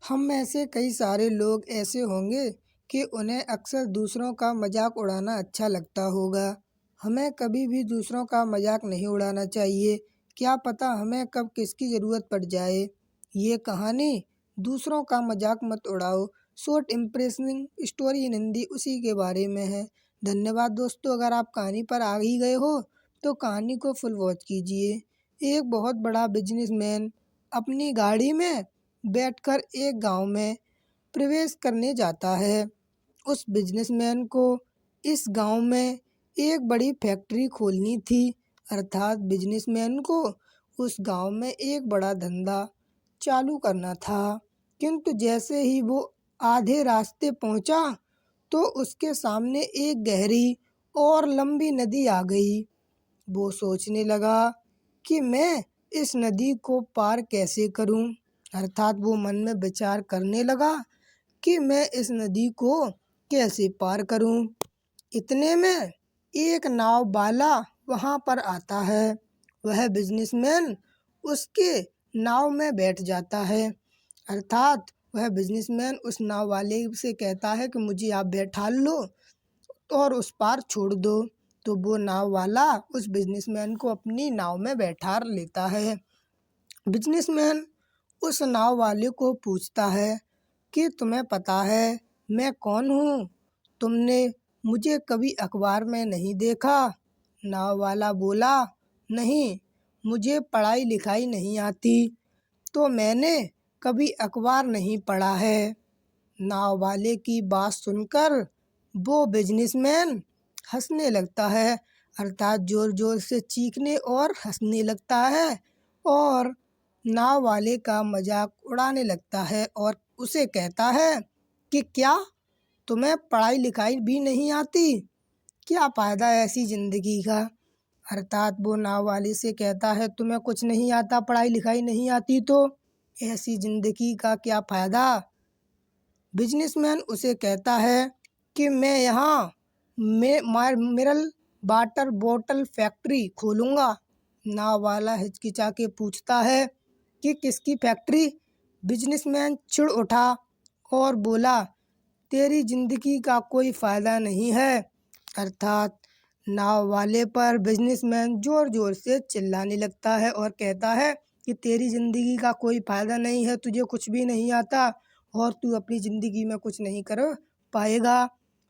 हम में से कई सारे लोग ऐसे होंगे कि उन्हें अक्सर दूसरों का मजाक उड़ाना अच्छा लगता होगा। हमें कभी भी दूसरों का मजाक नहीं उड़ाना चाहिए। क्या पता हमें कब किसकी ज़रूरत पड़ जाए। ये कहानी दूसरों का मजाक मत उड़ाओ, short impressing story in Hindi उसी के बारे में है। धन्यवाद दोस्तों, अगर आप कहानी पर आ ही गए हो तो कहानी को फुल वॉच कीजिए। एक बहुत बड़ा बिजनेसमैन अपनी गाड़ी में बैठकर एक गांव में प्रवेश करने जाता है। उस बिजनेसमैन को इस गांव में एक बड़ी फैक्ट्री खोलनी थी, अर्थात बिजनेसमैन को उस गांव में एक बड़ा धंधा चालू करना था। किंतु जैसे ही वो आधे रास्ते पहुंचा तो उसके सामने एक गहरी और लंबी नदी आ गई। वो सोचने लगा कि मैं इस नदी को पार कैसे करूं, अर्थात वो मन में विचार करने लगा कि मैं इस नदी को कैसे पार करूं। इतने में एक नाव वाला वहां पर आता है। वह बिजनेसमैन उसके नाव में बैठ जाता है, अर्थात वह बिजनेसमैन उस नाव वाले से कहता है कि मुझे आप बैठा लो और उस पार छोड़ दो। तो वो नाव वाला उस बिजनेसमैन को अपनी नाव में बैठा लेता है। बिजनेसमैन उस नाव वाले को पूछता है कि तुम्हें पता है मैं कौन हूँ? तुमने मुझे कभी अखबार में नहीं देखा? नाव वाला बोला, नहीं, मुझे पढ़ाई लिखाई नहीं आती, तो मैंने कभी अखबार नहीं पढ़ा है। नाव वाले की बात सुनकर वो बिजनेसमैन हंसने लगता है, अर्थात जोर जोर से चीखने और हंसने लगता है और नाव वाले का मजाक उड़ाने लगता है और उसे कहता है कि क्या तुम्हें पढ़ाई लिखाई भी नहीं आती? क्या फ़ायदा ऐसी ज़िंदगी का? अर्थात वो नाव वाले से कहता है तुम्हें कुछ नहीं आता, पढ़ाई लिखाई नहीं आती, तो ऐसी ज़िंदगी का क्या फ़ायदा? बिजनेसमैन उसे कहता है कि मैं यहाँ मिनरल वाटर बोतल फैक्ट्री खोलूँगा। नाव वाला हिचकिचा के पूछता है कि किसकी फैक्ट्री? बिजनेसमैन चिढ़ उठा और बोला, तेरी जिंदगी का कोई फ़ायदा नहीं है। अर्थात नाव वाले पर बिजनेसमैन ज़ोर ज़ोर से चिल्लाने लगता है और कहता है कि तेरी ज़िंदगी का कोई फ़ायदा नहीं है, तुझे कुछ भी नहीं आता और तू अपनी ज़िंदगी में कुछ नहीं कर पाएगा।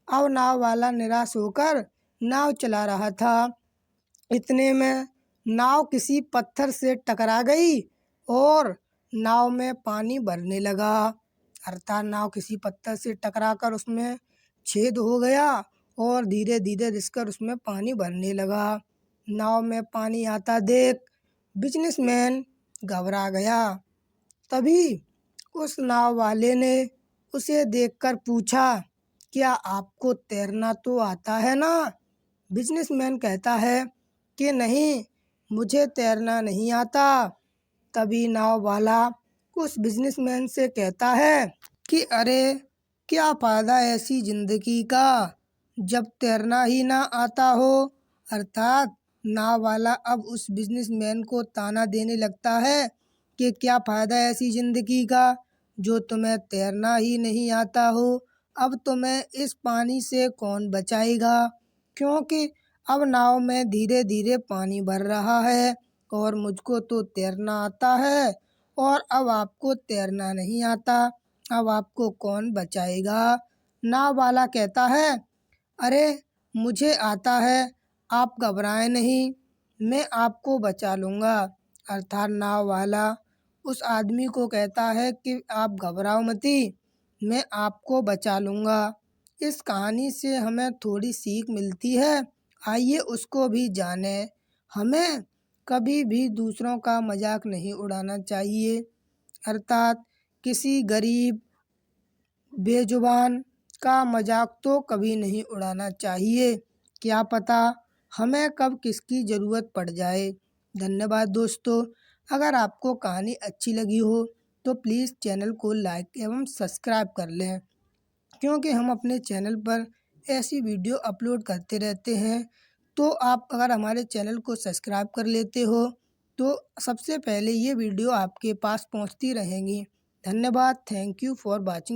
अब नाव वाला निराश होकर नाव चला रहा था। इतने में नाव किसी पत्थर से टकरा गई और नाव में पानी भरने लगा, अर्थात नाव किसी पत्थर से टकराकर उसमें छेद हो गया और धीरे धीरे रिसकर उसमें पानी भरने लगा। नाव में पानी आता देख बिजनेसमैन घबरा गया। तभी उस नाव वाले ने उसे देखकर पूछा, क्या आपको तैरना तो आता है ना? बिजनेसमैन कहता है कि नहीं, मुझे तैरना नहीं आता। तभी नाव वाला उस बिजनेसमैन से कहता है कि अरे, क्या फ़ायदा ऐसी ज़िंदगी का जब तैरना ही ना आता हो। अर्थात नाव वाला अब उस बिजनेसमैन को ताना देने लगता है कि क्या फ़ायदा ऐसी ज़िंदगी का जो तुम्हें तैरना ही नहीं आता हो। अब तुम्हें इस पानी से कौन बचाएगा, क्योंकि अब नाव में धीरे धीरे पानी भर रहा है और मुझको तो तैरना आता है और अब आपको तैरना नहीं आता, अब आपको कौन बचाएगा। नाव वाला कहता है, अरे, मुझे आता है, आप घबराएं नहीं, मैं आपको बचा लूँगा। अर्थात नाव वाला उस आदमी को कहता है कि आप घबराओ मती, मैं आपको बचा लूँगा। इस कहानी से हमें थोड़ी सीख मिलती है, आइए उसको भी जाने। हमें कभी भी दूसरों का मजाक नहीं उड़ाना चाहिए, अर्थात किसी गरीब बेजुबान का मजाक तो कभी नहीं उड़ाना चाहिए। क्या पता हमें कब किसकी ज़रूरत पड़ जाए। धन्यवाद दोस्तों, अगर आपको कहानी अच्छी लगी हो तो प्लीज़ चैनल को लाइक एवं सब्सक्राइब कर लें, क्योंकि हम अपने चैनल पर ऐसी वीडियो अपलोड करते रहते हैं। तो आप अगर हमारे चैनल को सब्सक्राइब कर लेते हो तो सबसे पहले ये वीडियो आपके पास पहुंचती रहेंगी। धन्यवाद। Thank you for watching.